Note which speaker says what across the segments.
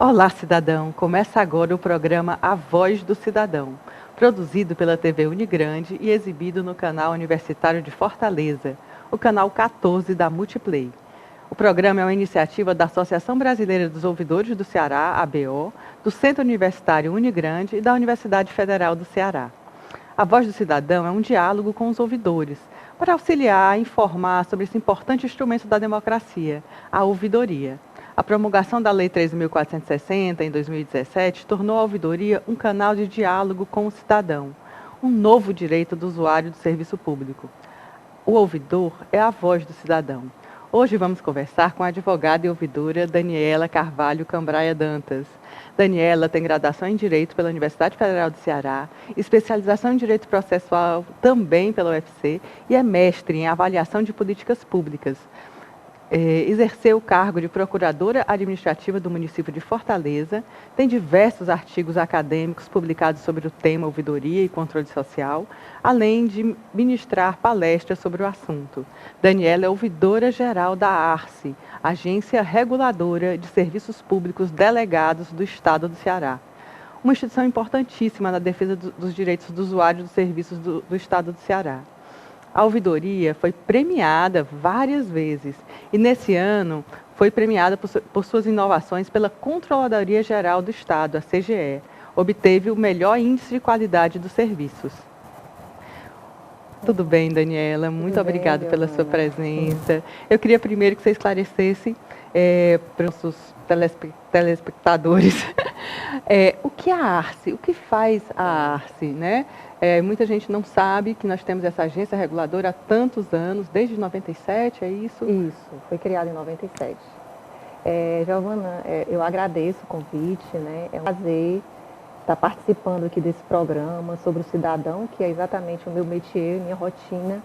Speaker 1: Olá, cidadão! Começa agora o programa A Voz do Cidadão, produzido pela TV Unigrande e exibido no canal Universitário de Fortaleza, o canal 14 da Multiplay. O programa é uma iniciativa da Associação Brasileira dos Ouvidores do Ceará, ABO, do Centro Universitário Unigrande e da Universidade Federal do Ceará. A Voz do Cidadão é um diálogo com os ouvidores, para auxiliar e informar sobre esse importante instrumento da democracia, a ouvidoria. A promulgação da Lei 13.460, em 2017, tornou a ouvidoria um canal de diálogo com o cidadão, um novo direito do usuário do serviço público. O ouvidor é a voz do cidadão. Hoje vamos conversar com a advogada e ouvidora Daniela Carvalho Cambraia Dantas. Daniela tem graduação em Direito pela Universidade Federal do Ceará, especialização em Direito Processual também pela UFC e é mestre em Avaliação de Políticas Públicas. Exerceu o cargo de Procuradora Administrativa do município de Fortaleza, tem diversos artigos acadêmicos publicados sobre o tema ouvidoria e controle social, além de ministrar palestras sobre o assunto. Daniela é ouvidora geral da ARCE, Agência Reguladora de Serviços Públicos Delegados do Estado do Ceará, uma instituição importantíssima na defesa dos direitos dos usuários dos serviços do Estado do Ceará. A ouvidoria foi premiada várias vezes e, nesse ano, foi premiada por suas inovações pela Controladoria Geral do Estado, a CGE. Obteve o melhor índice de qualidade dos serviços. Tudo bem, Daniela? Muito obrigada pela sua presença. Eu queria primeiro que você esclarecesse para os nossos telespectadores o que é a ARCE, o que faz a ARCE, né? Muita gente não sabe que nós temos essa agência reguladora há tantos anos, desde 97, é isso?
Speaker 2: Isso, foi criada em 97. Giovana, eu agradeço o convite, né? É um prazer estar participando aqui desse programa sobre o cidadão, que é exatamente o meu métier, minha rotina,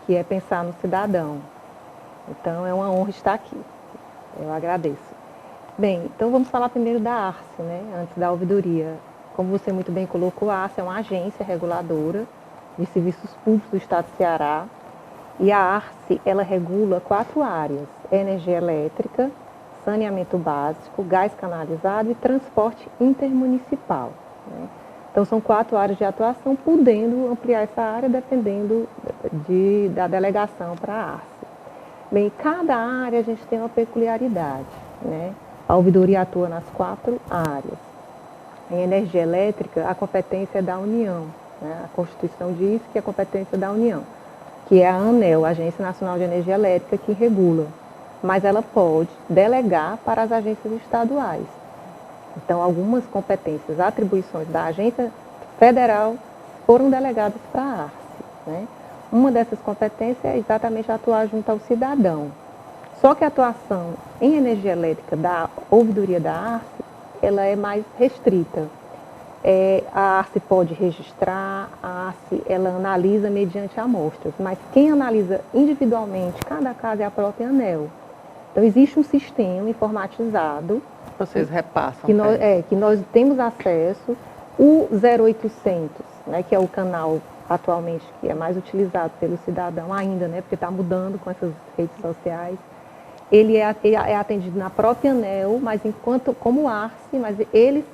Speaker 2: que é pensar no cidadão. Então, é uma honra estar aqui. Eu agradeço. Bem, então vamos falar primeiro da ARCE, né? Antes da ouvidoria. Como você muito bem colocou, a ARCE é uma agência reguladora de serviços públicos do Estado do Ceará. E a ARCE, ela regula 4 áreas: energia elétrica, saneamento básico, gás canalizado e transporte intermunicipal, né? Então, são 4 áreas de atuação, podendo ampliar essa área dependendo da delegação para a ARCE. Bem, cada área a gente tem uma peculiaridade, né? A ouvidoria atua nas 4 áreas. Em energia elétrica, a competência é da União, né? A Constituição diz que é a competência da União, que é a ANEEL, Agência Nacional de Energia Elétrica, que regula. Mas ela pode delegar para as agências estaduais. Então, algumas competências, atribuições da agência federal foram delegadas para a ARCE, né? Uma dessas competências é exatamente atuar junto ao cidadão. Só que a atuação em energia elétrica da ouvidoria da ARCE, ela é mais restrita. A ARCE pode registrar, a ARCE ela analisa mediante amostras, mas quem analisa individualmente cada caso é a própria ANEEL. Então, existe um sistema informatizado.
Speaker 1: Vocês repassam.
Speaker 2: Que nós temos acesso. O 0800, né, que é o canal atualmente que é mais utilizado pelo cidadão ainda, né, porque está mudando com essas redes sociais. Ele é atendido na própria ANEEL, mas como ARCE, mas eles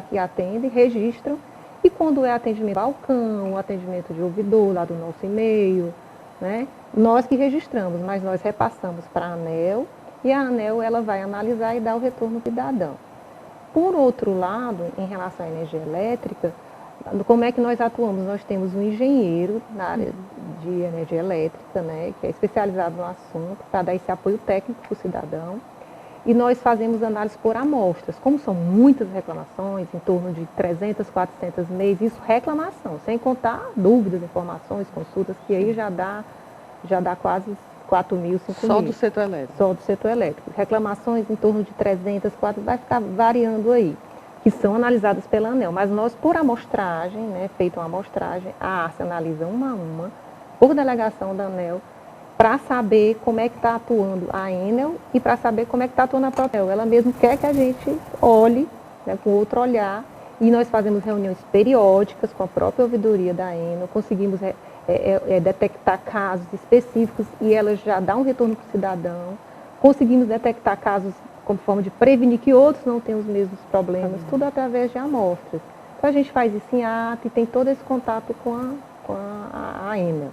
Speaker 2: que atendem, registram. E quando é atendimento balcão, atendimento de ouvidor, lá do nosso e-mail, né, nós que registramos, mas nós repassamos para a ANEEL e a ANEEL ela vai analisar e dar o retorno ao cidadão. Por outro lado, em relação à energia elétrica, como é que nós atuamos? Nós temos um engenheiro na área de energia elétrica, né, que é especializado no assunto, para dar esse apoio técnico para o cidadão. E nós fazemos análise por amostras. Como são muitas reclamações, em torno de 300, 400 mês, isso reclamação, sem contar dúvidas, informações, consultas, que aí já dá quase 4 mil, 5 mil.
Speaker 1: Só do setor elétrico?
Speaker 2: Só do setor elétrico. Reclamações em torno de 300, 400, vai ficar variando aí, que são analisadas pela ANEEL. Mas nós, por amostragem, né, feita uma amostragem, a ARCE analisa uma a uma, por delegação da ANEEL, para saber como é que está atuando a Enel e para saber como é que está atuando a própria ANEEL. Ela mesmo quer que a gente olhe, né, com outro olhar, e nós fazemos reuniões periódicas com a própria ouvidoria da Enel, conseguimos detectar casos específicos e ela já dá um retorno para o cidadão, conseguimos detectar casos como forma de prevenir que outros não tenham os mesmos problemas, tudo através de amostras. Então a gente faz isso em ato e tem todo esse contato com a EMA. Né?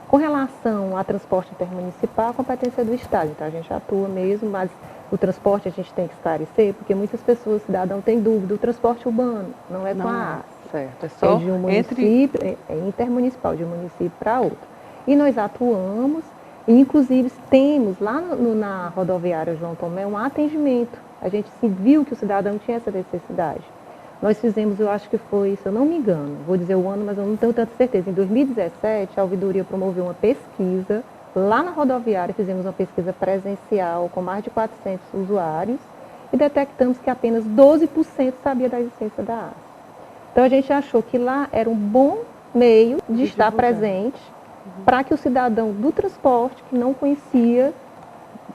Speaker 2: Com relação ao transporte intermunicipal, a competência é do Estado, então a gente atua mesmo, mas o transporte a gente tem que esclarecer, porque muitas pessoas, cidadão, têm dúvida, o transporte urbano não é com a AS.
Speaker 1: Certo, é só
Speaker 2: de um município, é intermunicipal, de um município para outro. E nós atuamos, e inclusive temos lá na rodoviária João Tomé um atendimento. A gente se viu que o cidadão tinha essa necessidade. Nós fizemos, eu acho que foi, se eu não me engano, vou dizer o ano, mas eu não tenho tanta certeza. Em 2017, a ouvidoria promoveu uma pesquisa, lá na rodoviária fizemos uma pesquisa presencial com mais de 400 usuários e detectamos que apenas 12% sabia da existência da AS. Então a gente achou que lá era um bom meio de estar presente para que o cidadão do transporte que não conhecia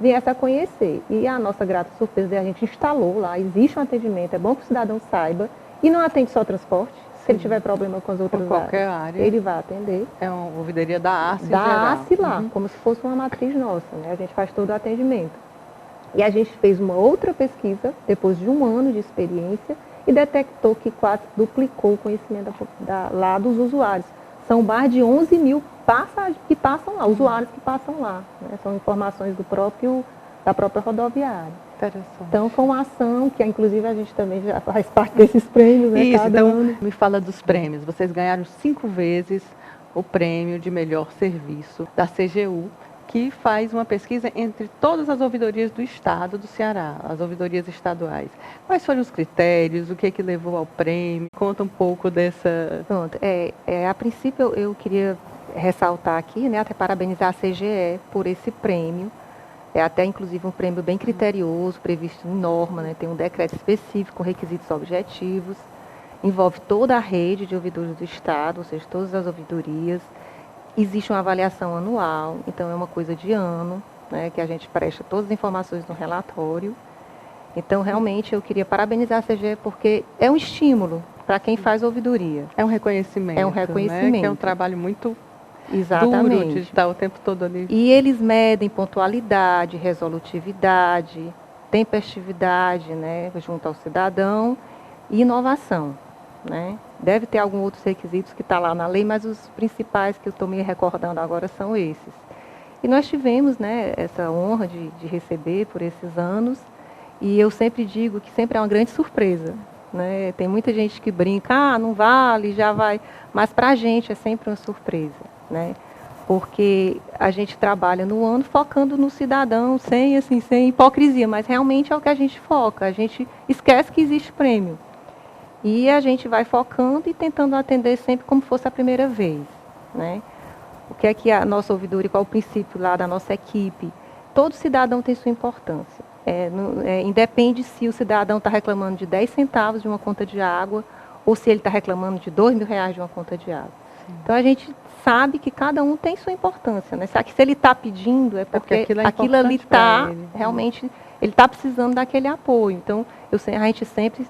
Speaker 2: viesse a conhecer. E a nossa grata surpresa, a gente instalou lá, existe um atendimento, é bom que o cidadão saiba, e não atende só transporte, se ele tiver problema com as outras
Speaker 1: qualquer área,
Speaker 2: ele vai atender.
Speaker 1: É uma ouvidoria da AS
Speaker 2: da AS lá, como se fosse uma matriz nossa, né? A gente faz todo o atendimento. E a gente fez uma outra pesquisa, depois de um ano de experiência, e detectou que quase duplicou o conhecimento lá dos usuários. São mais de 11 mil que passam lá, usuários que passam lá. Né? São informações da própria rodoviária.
Speaker 1: Interessante.
Speaker 2: Então, foi uma ação que, inclusive, a gente também já faz parte desses prêmios, né?
Speaker 1: Isso,
Speaker 2: cada
Speaker 1: então,
Speaker 2: ano.
Speaker 1: me fala dos prêmios. Vocês ganharam 5 vezes o prêmio de melhor serviço da CGU, que faz uma pesquisa entre todas as ouvidorias do estado do Ceará, as ouvidorias estaduais. Quais foram os critérios, o que levou ao prêmio? Conta um pouco dessa...
Speaker 2: Pronto, a princípio eu queria ressaltar aqui, né, até parabenizar a CGE por esse prêmio. É até inclusive um prêmio bem criterioso, previsto em norma, né, tem um decreto específico com requisitos objetivos, envolve toda a rede de ouvidores do estado, ou seja, todas as ouvidorias. Existe uma avaliação anual, então é uma coisa de ano, né, que a gente presta todas as informações no relatório. Então, realmente, eu queria parabenizar a CGE porque é um estímulo para quem faz ouvidoria.
Speaker 1: É um reconhecimento,
Speaker 2: é um reconhecimento.
Speaker 1: Né, que é um trabalho muito
Speaker 2: Exatamente.
Speaker 1: duro de estar o tempo todo ali.
Speaker 2: E eles medem pontualidade, resolutividade, tempestividade, né, junto ao cidadão e inovação. Né? Deve ter alguns outros requisitos que está lá na lei, mas os principais que eu estou me recordando agora são esses. E nós tivemos, né, essa honra de receber por esses anos, e eu sempre digo que sempre é uma grande surpresa. Né? Tem muita gente que brinca, não vale, já vai, mas para a gente é sempre uma surpresa. Né? Porque a gente trabalha no ano focando no cidadão, sem hipocrisia, mas realmente é o que a gente foca, a gente esquece que existe prêmio. E a gente vai focando e tentando atender sempre como fosse a primeira vez. Né? O que é que a nossa ouvidoria, qual é o princípio lá da nossa equipe? Todo cidadão tem sua importância. Independe se o cidadão está reclamando de 10 centavos de uma conta de água ou se ele está reclamando de R$2.000 de uma conta de água. Sim. Então, a gente sabe que cada um tem sua importância. Né? Se ele está pedindo, é porque aquilo ali está, realmente, ele está precisando daquele apoio. Então, a gente sempre...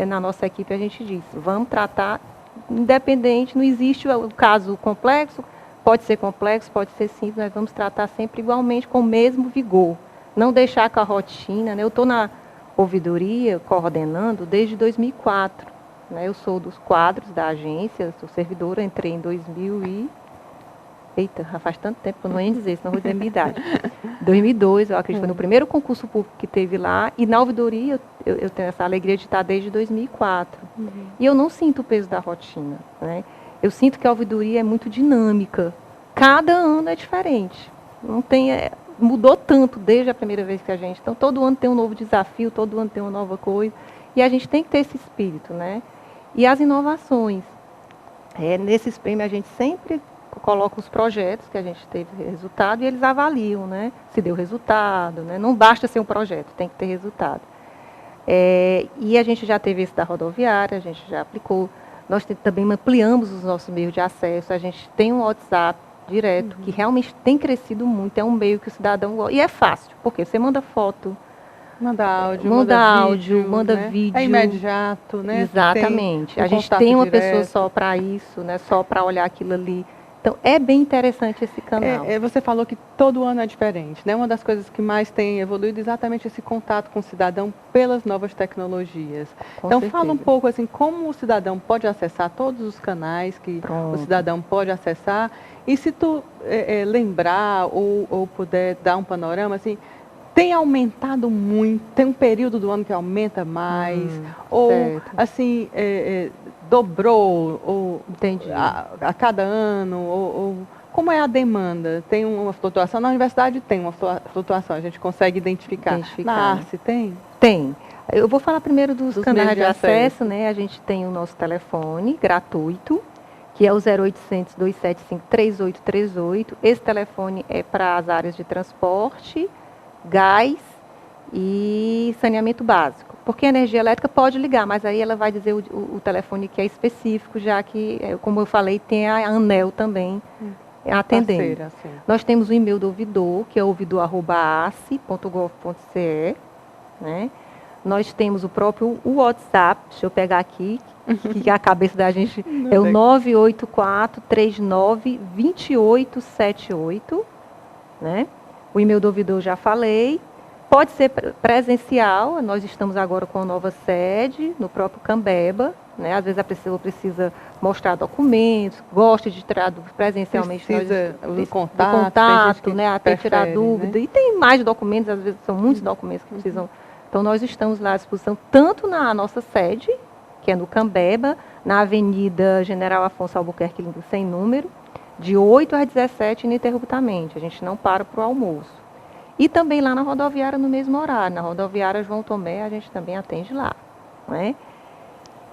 Speaker 2: Na nossa equipe a gente diz, vamos tratar independente, não existe o caso complexo, pode ser complexo, pode ser simples, nós vamos tratar sempre igualmente com o mesmo vigor. Não deixar com a rotina, né? Eu estou na ouvidoria coordenando desde 2004, né? Eu sou dos quadros da agência, sou servidora, entrei em 2000 e... Eita, já faz tanto tempo que eu não ia dizer, senão vou dizer a minha idade. 2002, eu acredito, foi no primeiro concurso público que teve lá, e na ouvidoria eu tenho essa alegria de estar desde 2004. E eu não sinto o peso da rotina. Né? Eu sinto que a ouvidoria é muito dinâmica. Cada ano é diferente. Não tem, mudou tanto desde a primeira vez que a gente... Então, todo ano tem um novo desafio, todo ano tem uma nova coisa, e a gente tem que ter esse espírito. Né? E as inovações. Nesses prêmios a gente sempre... coloca os projetos que a gente teve resultado e eles avaliam, né? Se deu resultado, né? Não basta ser um projeto, tem que ter resultado. E a gente já teve esse da rodoviária, a gente já aplicou. Nós também ampliamos os nossos meios de acesso, a gente tem um WhatsApp direto, que realmente tem crescido muito, é um meio que o cidadão gosta. E é fácil, porque você manda foto,
Speaker 1: manda áudio,
Speaker 2: manda
Speaker 1: né?
Speaker 2: vídeo.
Speaker 1: É imediato, né?
Speaker 2: Exatamente. A gente tem uma pessoa só para isso, né? Só para olhar aquilo ali. Então, é bem interessante esse canal.
Speaker 1: Você falou que todo ano é diferente, né? Uma das coisas que mais tem evoluído é exatamente esse contato com o cidadão pelas novas tecnologias.
Speaker 2: Com
Speaker 1: então,
Speaker 2: certeza.
Speaker 1: fala um pouco assim, como o cidadão pode acessar todos os canais que o cidadão pode acessar. E se tu lembrar ou puder dar um panorama, assim, tem aumentado muito, tem um período do ano que aumenta mais, ou
Speaker 2: certo.
Speaker 1: assim, dobrou ou
Speaker 2: Entendi.
Speaker 1: a cada ano, ou como é a demanda? Tem uma flutuação? Na universidade tem uma flutuação, a gente consegue identificar. Na Arce tem?
Speaker 2: Tem. Eu vou falar primeiro dos canais de acesso,
Speaker 1: né?
Speaker 2: A gente tem o nosso telefone gratuito, que é o 0800 275 3838. Esse telefone é para as áreas de transporte, gás e saneamento básico. Porque a energia elétrica pode ligar, mas aí ela vai dizer o telefone que é específico, já que, como eu falei, tem a ANEEL também atendendo.
Speaker 1: Parceira,
Speaker 2: nós temos o e-mail do ouvidor, que é ouvidor@ace.gov.ce, né? Nós temos o próprio WhatsApp, deixa eu pegar aqui, que a cabeça da gente é o 984392878, né? O e-mail do ouvidor eu já falei. Pode ser presencial, nós estamos agora com a nova sede, no próprio Cambeba, né? Às vezes a pessoa precisa mostrar documentos, gosta de tirar presencialmente.
Speaker 1: Precisa do
Speaker 2: contato, né? Até tirar dúvida. Né? E tem mais documentos, às vezes são muitos documentos que precisam. Então nós estamos lá à disposição, tanto na nossa sede, que é no Cambeba, na Avenida General Afonso Albuquerque sem número, de 8 às 17 ininterruptamente. A gente não para o almoço. E também lá na rodoviária no mesmo horário. Na rodoviária João Tomé a gente também atende lá. Não é?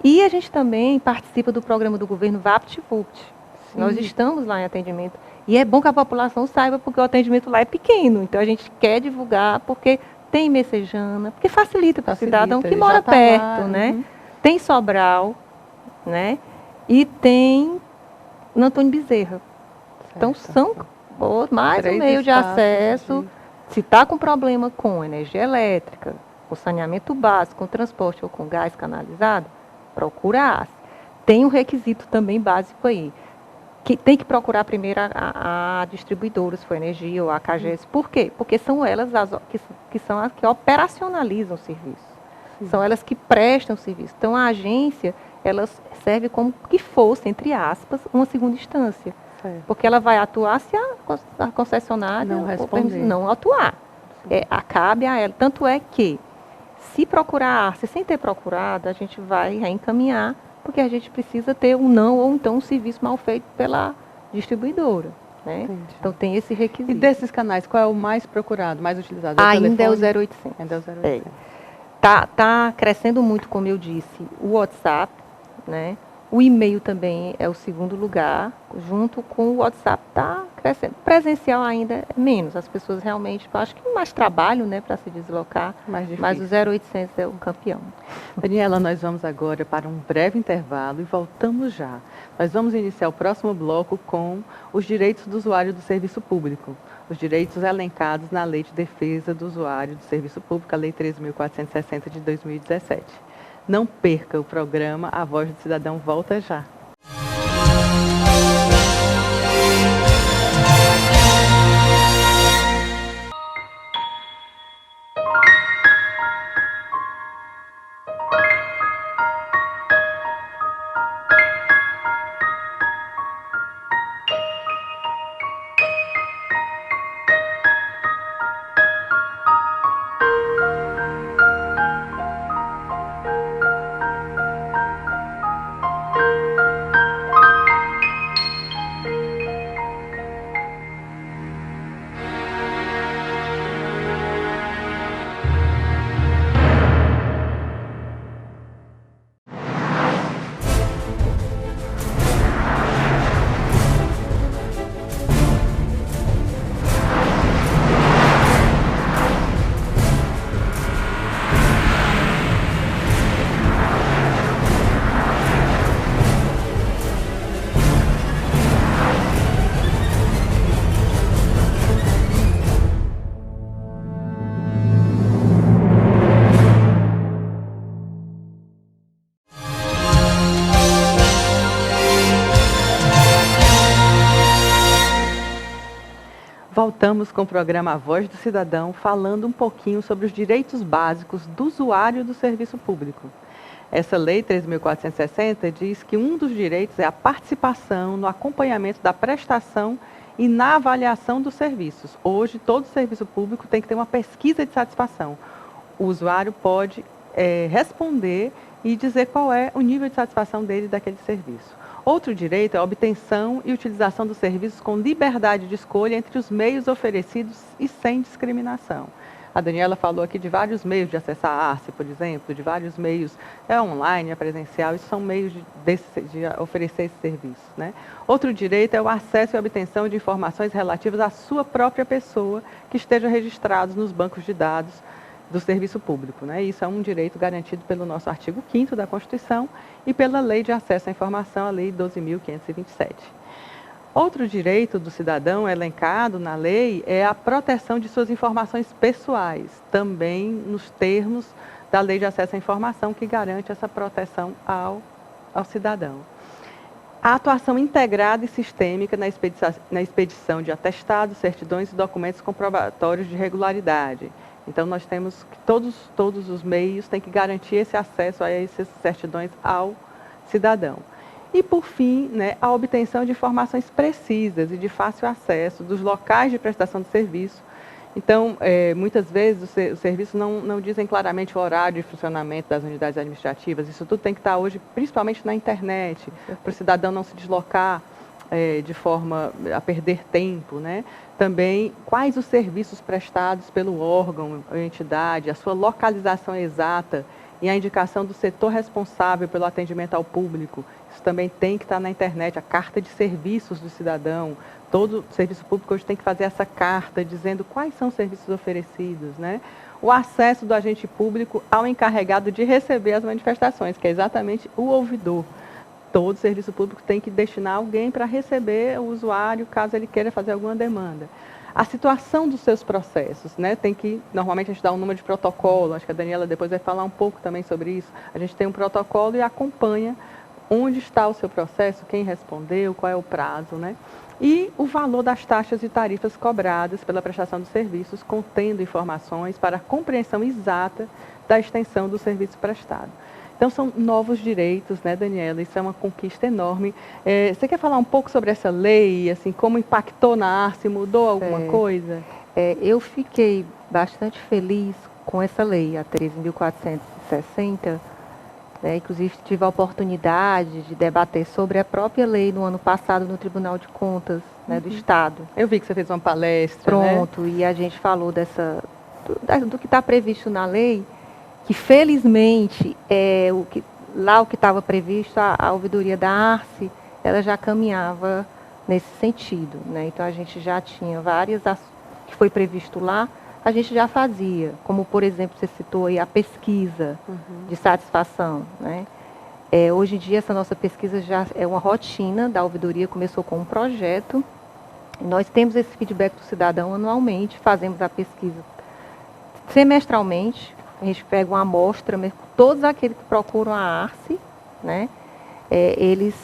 Speaker 2: E a gente também participa do programa do governo VaptVupt. Nós estamos lá em atendimento. E é bom que a população saiba, porque o atendimento lá é pequeno. Então a gente quer divulgar, porque tem Messejana, porque facilita para o cidadão que mora perto. Lá, né? Tem Sobral, né? E tem Antônio Bezerra. Certo. Então são mais um meio de acesso. Se está com problema com energia elétrica, com saneamento básico, com transporte ou com gás canalizado, procura a ACE. Tem um requisito também básico aí, que tem que procurar primeiro a distribuidora, se for energia ou a CAGES. Por quê? Porque são elas que são as que operacionalizam o serviço. São elas que prestam o serviço. Então, a agência, ela serve como que fosse, entre aspas, uma segunda instância. Porque ela vai atuar se a concessionária não atuar. Cabe a ela. Tanto é que, se procurar, sem ter procurado, a gente vai reencaminhar, porque a gente precisa ter um não ou então um serviço mal feito pela distribuidora. Né? Então tem esse requisito.
Speaker 1: E desses canais, qual é o mais procurado, mais utilizado?
Speaker 2: Ainda é o 0800.
Speaker 1: Ainda é o 0800.
Speaker 2: Tá crescendo muito, como eu disse, o WhatsApp, né? O e-mail também é o segundo lugar, junto com o WhatsApp está crescendo. Presencial ainda é menos, as pessoas realmente, acho que mais trabalho, né, para se deslocar, mas o 0800 é o campeão.
Speaker 1: Daniela, nós vamos agora para um breve intervalo e voltamos já. Nós vamos iniciar o próximo bloco com os direitos do usuário do serviço público, os direitos elencados na Lei de Defesa do Usuário do Serviço Público, a Lei 13.460 de 2017. Não perca o programa A Voz do Cidadão volta já. voltamos com o programa A Voz do Cidadão, falando um pouquinho sobre os direitos básicos do usuário do serviço público. Essa Lei 3.460 diz que um dos direitos é a participação no acompanhamento da prestação e na avaliação dos serviços. Hoje, todo serviço público tem que ter uma pesquisa de satisfação. O usuário pode responder e dizer qual é o nível de satisfação dele daquele serviço. Outro direito é a obtenção e utilização dos serviços com liberdade de escolha entre os meios oferecidos e sem discriminação. A Daniela falou aqui de vários meios de acessar a Arce, por exemplo, de vários meios, online, presencial, isso são meios de oferecer esse serviço, né? Outro direito é o acesso e a obtenção de informações relativas à sua própria pessoa que esteja registrados nos bancos de dados do serviço público, né? Isso é um direito garantido pelo nosso artigo 5º da Constituição e pela Lei de Acesso à Informação, a Lei 12.527. Outro direito do cidadão elencado na lei é a proteção de suas informações pessoais, também nos termos da Lei de Acesso à Informação, que garante essa proteção ao cidadão. A atuação integrada e sistêmica na expedição de atestados, certidões e documentos comprobatórios de regularidade. Então, nós temos que todos os meios têm que garantir esse acesso a essas certidões ao cidadão. E, por fim, né, a obtenção de informações precisas e de fácil acesso dos locais de prestação de serviço. Então, muitas vezes os serviços não dizem claramente o horário de funcionamento das unidades administrativas. Isso tudo tem que estar hoje, principalmente na internet, para o cidadão não se deslocar de forma a perder tempo, né? Também, quais os serviços prestados pelo órgão ou entidade, a sua localização exata e a indicação do setor responsável pelo atendimento ao público. Isso também tem que estar na internet, a carta de serviços do cidadão. Todo serviço público hoje tem que fazer essa carta dizendo quais são os serviços oferecidos, né? O acesso do agente público ao encarregado de receber as manifestações, que é exatamente o ouvidor. Todo serviço público tem que destinar alguém para receber o usuário, caso ele queira fazer alguma demanda. A situação dos seus processos, né? Normalmente a gente dá um número de protocolo, acho que a Daniela depois vai falar um pouco também sobre isso. A gente tem um protocolo e acompanha onde está o seu processo, quem respondeu, qual é o prazo, né? E o valor das taxas e tarifas cobradas pela prestação dos serviços, contendo informações para a compreensão exata da extensão do serviço prestado. Então, são novos direitos, né, Daniela? Isso é uma conquista enorme. Você quer falar um pouco sobre essa lei, assim, como impactou na Arce, mudou alguma coisa?
Speaker 2: Eu fiquei bastante feliz com essa lei, a 13.460, né? Inclusive, tive a oportunidade de debater sobre a própria lei no ano passado no Tribunal de Contas, né, do Estado.
Speaker 1: Eu vi que você fez uma palestra,
Speaker 2: Pronto, né? E a gente falou do que está previsto na lei, que felizmente o que estava previsto, a ouvidoria da Arce, ela já caminhava nesse sentido, né? Então a gente já tinha várias que foi previsto lá, a gente já fazia, como por exemplo você citou aí a pesquisa de satisfação, né? Hoje em dia essa nossa pesquisa já é uma rotina da ouvidoria, começou com um projeto, e nós temos esse feedback do cidadão anualmente, fazemos a pesquisa semestralmente. A gente pega uma amostra, todos aqueles que procuram a Arce, né, eles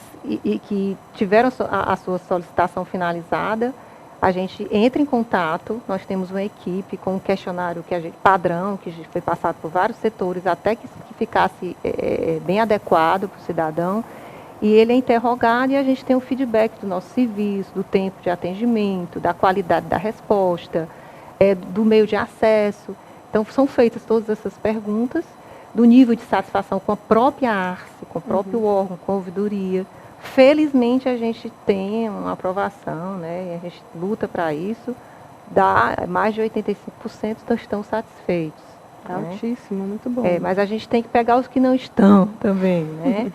Speaker 2: que tiveram a sua solicitação finalizada, a gente entra em contato, nós temos uma equipe com um questionário padrão, que foi passado por vários setores, até que ficasse bem adequado para o cidadão, e ele é interrogado e a gente tem o feedback do nosso serviço, do tempo de atendimento, da qualidade da resposta, do meio de acesso. Então, são feitas todas essas perguntas, do nível de satisfação com a própria Arce, com o próprio órgão, com a ouvidoria. Felizmente, a gente tem uma aprovação, né? E a gente luta para isso, mais de 85% estão satisfeitos.
Speaker 1: Altíssimo, né? Muito bom.
Speaker 2: Mas a gente tem que pegar os que não estão também, né?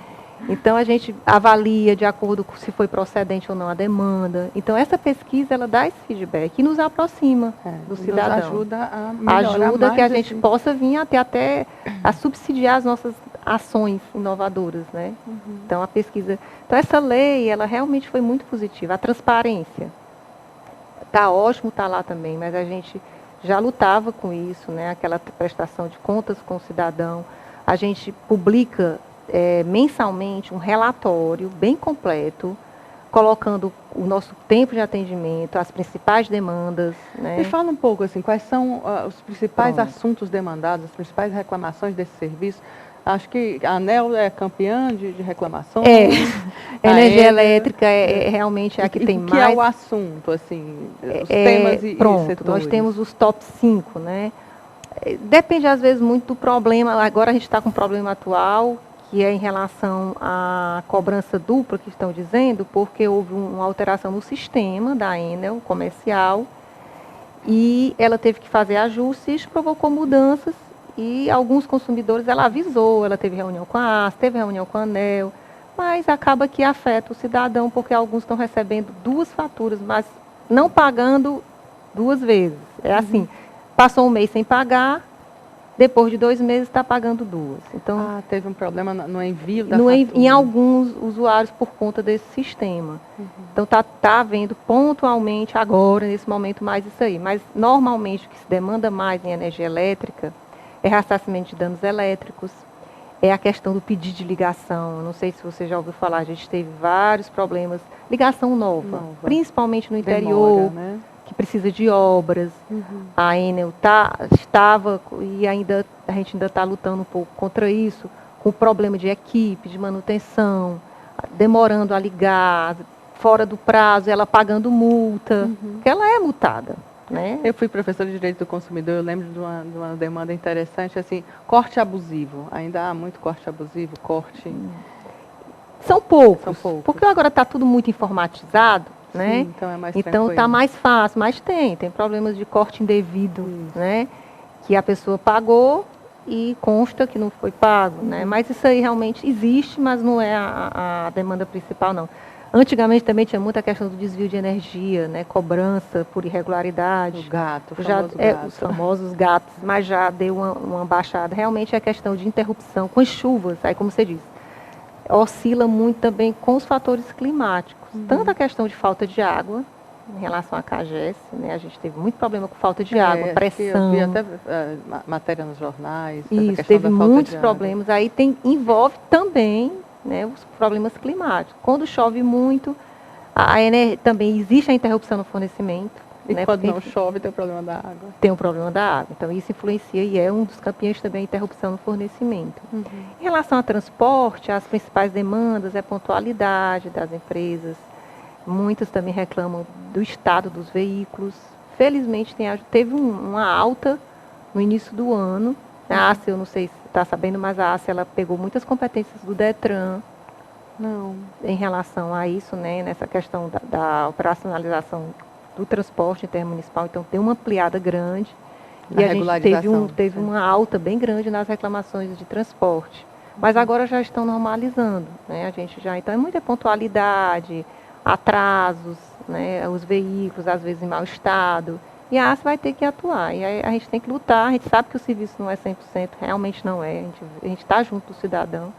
Speaker 2: Então, a gente avalia de acordo com se foi procedente ou não a demanda. Então, essa pesquisa, ela dá esse feedback e nos aproxima do cidadão.
Speaker 1: Nos ajuda a melhorar
Speaker 2: ajuda que a gente possa vir até a subsidiar as nossas ações inovadoras, né? Então, a pesquisa... Então, essa lei, ela realmente foi muito positiva. A transparência. Está ótimo, está lá também, mas a gente já lutava com isso, né? Aquela prestação de contas com o cidadão. A gente publica mensalmente um relatório bem completo, colocando o nosso tempo de atendimento, as principais demandas. Né?
Speaker 1: Me fala um pouco, assim, quais são os principais assuntos demandados, as principais reclamações desse serviço. Acho que a ANEEL é campeã de reclamações.
Speaker 2: A energia elétrica realmente a que tem mais.
Speaker 1: O que é o assunto, assim, os temas e setores?
Speaker 2: Nós temos os top 5, né? Depende, às vezes, muito do problema. Agora a gente está com um problema atual, que é em relação à cobrança dupla, que estão dizendo, porque houve uma alteração no sistema da Enel comercial, e ela teve que fazer ajustes, provocou mudanças, e alguns consumidores, ela avisou, ela teve reunião com a AS, teve reunião com a ANEEL, mas acaba que afeta o cidadão, porque alguns estão recebendo 2 faturas, mas não pagando 2 vezes. É assim, passou um mês sem pagar, depois de 2 meses está pagando 2. Então,
Speaker 1: teve um problema no envio da fatura.
Speaker 2: Em alguns usuários por conta desse sistema. Então, está havendo pontualmente agora, nesse momento, mais isso aí. Mas, normalmente, o que se demanda mais em energia elétrica é ressarcimento de danos elétricos, é a questão do pedido de ligação. Eu não sei se você já ouviu falar, a gente teve vários problemas. Ligação nova. Principalmente no interior. Né? Que precisa de obras. A Enel estava e a gente ainda está lutando um pouco contra isso, com o problema de equipe, de manutenção, demorando a ligar, fora do prazo, ela pagando multa, porque ela é multada. Né?
Speaker 1: Eu fui professora de Direito do Consumidor, eu lembro de uma demanda interessante, assim, corte abusivo. Ainda há muito corte abusivo,
Speaker 2: São poucos. Porque agora está tudo muito informatizado. Né?
Speaker 1: Sim, então é mais
Speaker 2: Então está mais fácil, mas tem problemas de corte indevido, né? Que a pessoa pagou e consta que não foi pago, né? Mas isso aí realmente existe, mas não é a demanda principal, não. Antigamente também tinha muita questão do desvio de energia, né? Cobrança por irregularidade. Os famosos gatos, mas já deu uma baixada. Realmente é a questão de interrupção com as chuvas, aí como você disse, oscila muito também com os fatores climáticos. Tanto a questão de falta de água, em relação à CAGES, né? A gente teve muito problema com falta de água, pressão.
Speaker 1: Eu vi até matéria nos jornais.
Speaker 2: Isso, teve muitos problemas. Aí envolve também, né, os problemas climáticos. Quando chove muito, também existe a interrupção no fornecimento.
Speaker 1: E né, quando não chove, tem o problema da água.
Speaker 2: Tem o problema da água. Então, isso influencia e é um dos campeões também a interrupção no fornecimento. Em relação ao transporte, as principais demandas é a pontualidade das empresas. Muitas também reclamam do estado dos veículos. Felizmente, teve uma alta no início do ano. A ACE, eu não sei se está sabendo, mas a ACE ela pegou muitas competências do DETRAN. Em relação a isso, né, nessa questão da operacionalização do transporte intermunicipal, então tem uma ampliada grande e a gente teve uma alta bem grande nas reclamações de transporte, mas agora já estão normalizando, né? A gente então é muita pontualidade, atrasos, né? Os veículos às vezes em mau estado, e a ACE vai ter que atuar, e aí a gente tem que lutar, a gente sabe que o serviço não é 100%, realmente não é, a gente está junto do cidadão,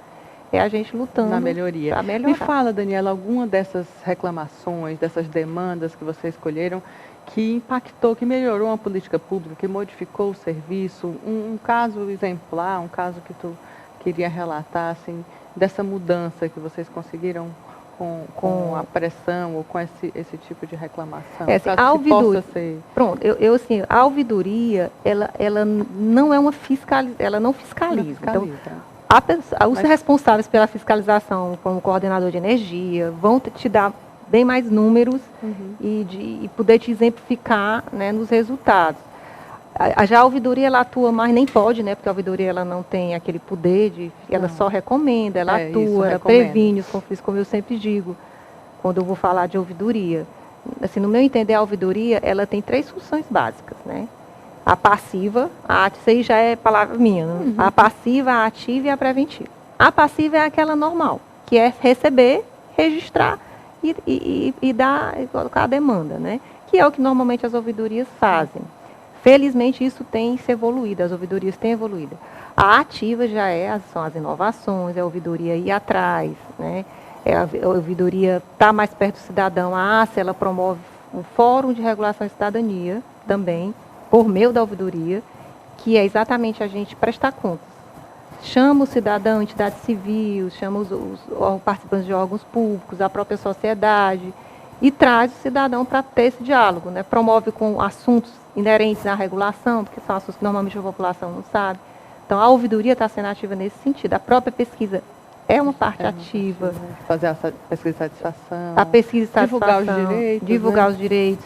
Speaker 2: é a gente lutando
Speaker 1: na melhoria.
Speaker 2: Para melhorar.
Speaker 1: Me fala, Daniela, alguma dessas reclamações, dessas demandas que vocês escolheram, que impactou, que melhorou uma política pública, que modificou o serviço? Um caso exemplar, um caso que tu queria relatar, assim, dessa mudança que vocês conseguiram com a pressão ou com esse tipo de reclamação?
Speaker 2: Assim, a ouvidoria, pronto, assim, a ouvidoria, ela não é uma ela não fiscaliza. Então, os responsáveis pela fiscalização, como coordenador de energia, vão te dar bem mais números e poder te exemplificar, né, nos resultados. Já a ouvidoria, ela atua mais, nem pode, né, porque a ouvidoria ela não tem aquele poder, ela só recomenda, ela atua, ela previne os conflitos, como eu sempre digo, quando eu vou falar de ouvidoria. Assim, no meu entender, a ouvidoria, ela tem 3 funções básicas, né? A passiva, isso aí já é palavra minha, né? A passiva, a ativa e a preventiva. A passiva é aquela normal, que é receber, registrar e colocar a demanda, né? Que é o que normalmente as ouvidorias fazem. Felizmente isso tem se evoluído, as ouvidorias têm evoluído. A ativa já são as inovações, é a ouvidoria ir atrás, né? A ouvidoria está mais perto do cidadão. A ACE, ela promove um fórum de regulação e cidadania também, por meio da ouvidoria, que é exatamente a gente prestar contas chama o cidadão, entidade civil, chama os participantes de órgãos públicos, a própria sociedade, e traz o cidadão para ter esse diálogo, né? Promove com assuntos inerentes à regulação, porque são assuntos que normalmente a população não sabe. Então, a ouvidoria está sendo ativa nesse sentido. A própria pesquisa é uma parte ativa.
Speaker 1: Fazer a pesquisa de satisfação.
Speaker 2: A pesquisa de satisfação.
Speaker 1: Divulgar os direitos.
Speaker 2: Divulgar os direitos.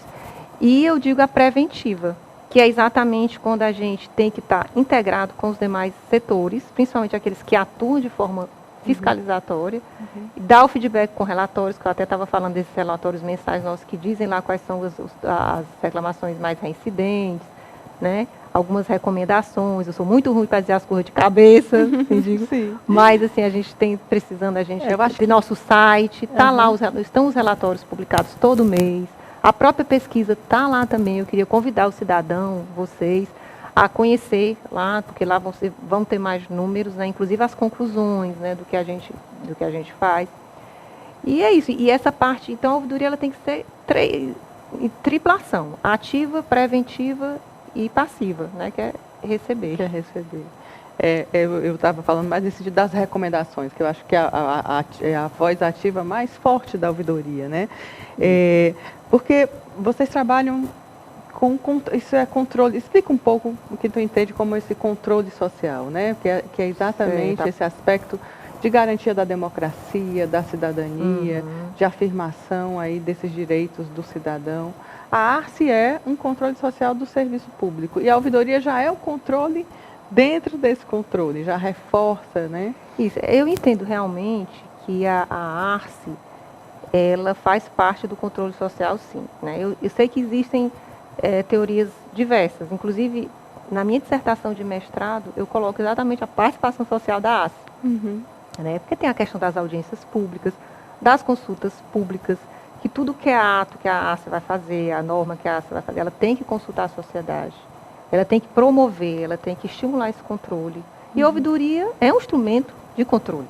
Speaker 2: E eu digo a preventiva, que é exatamente quando a gente tem que estar integrado com os demais setores, principalmente aqueles que atuam de forma fiscalizatória, dar o feedback com relatórios, que eu até estava falando desses relatórios mensais nossos, que dizem lá quais são as reclamações mais reincidentes, né? Algumas recomendações. Eu sou muito ruim para dizer as coisas de cabeça, assim, digo.
Speaker 1: Sim.
Speaker 2: Mas assim, a gente tem precisando, de nosso site, tá lá, estão os relatórios publicados todo mês. A própria pesquisa está lá também. Eu queria convidar o cidadão, vocês, a conhecer lá, porque lá vão ter mais números, né, inclusive as conclusões, né, do que a gente faz. E é isso. E essa parte, então, a ouvidoria ela tem que ser triplação: ativa, preventiva e passiva, né, que é receber.
Speaker 1: Eu estava falando mais nesse sentido das recomendações, que eu acho que é a voz ativa mais forte da ouvidoria, né? Porque vocês trabalham isso é controle. Explica um pouco o que tu entende como esse controle social, né? Que é exatamente esse aspecto de garantia da democracia, da cidadania, de afirmação aí desses direitos do cidadão. A ARCE é um controle social do serviço público e a ouvidoria já é o controle dentro desse controle, já reforça, né?
Speaker 2: Isso. Eu entendo realmente que a ARCE, ela faz parte do controle social, sim, né? Eu sei que existem teorias diversas. Inclusive, na minha dissertação de mestrado, eu coloco exatamente a participação social da ARCE. Né? Porque tem a questão das audiências públicas, das consultas públicas, que tudo que é ato que a ARCE vai fazer, a norma que a ARCE vai fazer, ela tem que consultar a sociedade. Ela tem que promover, ela tem que estimular esse controle. E a ouvidoria é um instrumento de controle,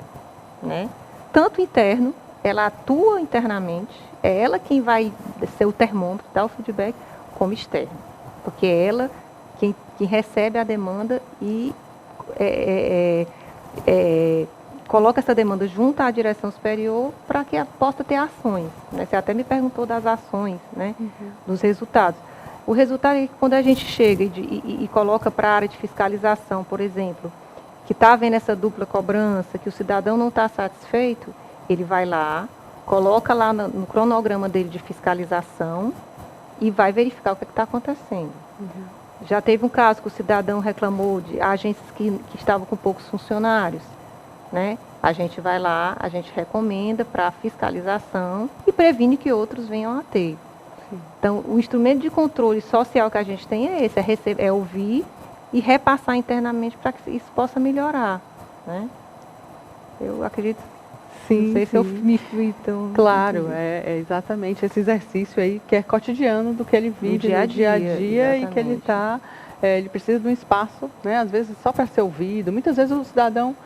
Speaker 2: né? Tanto interno, ela atua internamente, é ela quem vai ser o termômetro, dar o feedback, como externo, porque é ela quem recebe a demanda e coloca essa demanda junto à direção superior para que possa ter ações, né? Você até me perguntou das ações, né? Dos resultados. O resultado é que quando a gente chega e coloca para a área de fiscalização, por exemplo, que está havendo essa dupla cobrança, que o cidadão não está satisfeito, ele vai lá, coloca lá no cronograma dele de fiscalização e vai verificar o que está acontecendo. Já teve um caso que o cidadão reclamou de agências que estavam com poucos funcionários, né? A gente vai lá, a gente recomenda para fiscalização e previne que outros venham a ter. Então, o instrumento de controle social que a gente tem é esse, é ouvir e repassar internamente para que isso possa melhorar, né? Eu acredito.
Speaker 1: Sim,
Speaker 2: não sei se eu me fui tão...
Speaker 1: Claro, é exatamente esse exercício aí que é cotidiano do que ele vive no dia a dia e que ele ele precisa de um espaço, né, às vezes só para ser ouvido. Muitas vezes o cidadão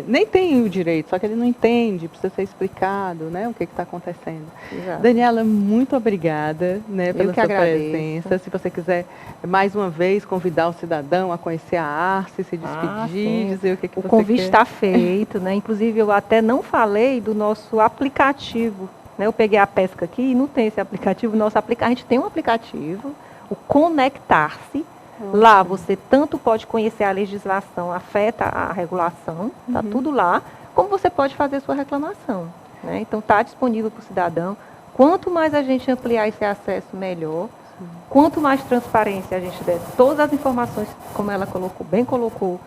Speaker 1: nem tem o direito, só que ele não entende, precisa ser explicado, né, o que está acontecendo.
Speaker 2: Exato.
Speaker 1: Daniela, muito obrigada, né, pela sua presença. Se você quiser, mais uma vez, convidar o cidadão a conhecer a ARCE, se despedir, dizer o que você quer.
Speaker 2: O convite está feito, né? Inclusive, eu até não falei do nosso aplicativo, né? Eu peguei a pesca aqui e não tem esse aplicativo. A gente tem um aplicativo, o Conectar-se. Lá você tanto pode conhecer a legislação, afeta a regulação, está tudo lá, como você pode fazer sua reclamação, né? Então está disponível para o cidadão. Quanto mais a gente ampliar esse acesso, melhor. Quanto mais transparência a gente der, todas as informações, como ela bem colocou,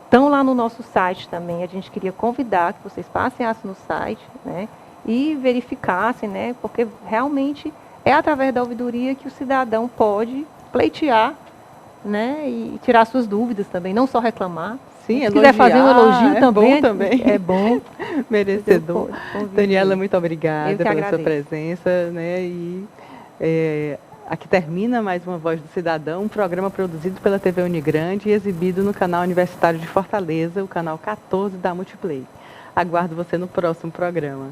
Speaker 2: estão lá no nosso site também. A gente queria convidar que vocês passem no site, né, e verificassem, né, porque realmente é através da ouvidoria que o cidadão pode pleitear, né, e tirar suas dúvidas também, não só reclamar.
Speaker 1: Sim,
Speaker 2: se quiser fazer um elogio também,
Speaker 1: bom também.
Speaker 2: É bom.
Speaker 1: Merecedor. Daniela, muito obrigada pela sua presença, né, e aqui termina mais uma Voz do Cidadão, um programa produzido pela TV Unigrande e exibido no canal Universitário de Fortaleza, o canal 14 da Multiplay. Aguardo você no próximo programa.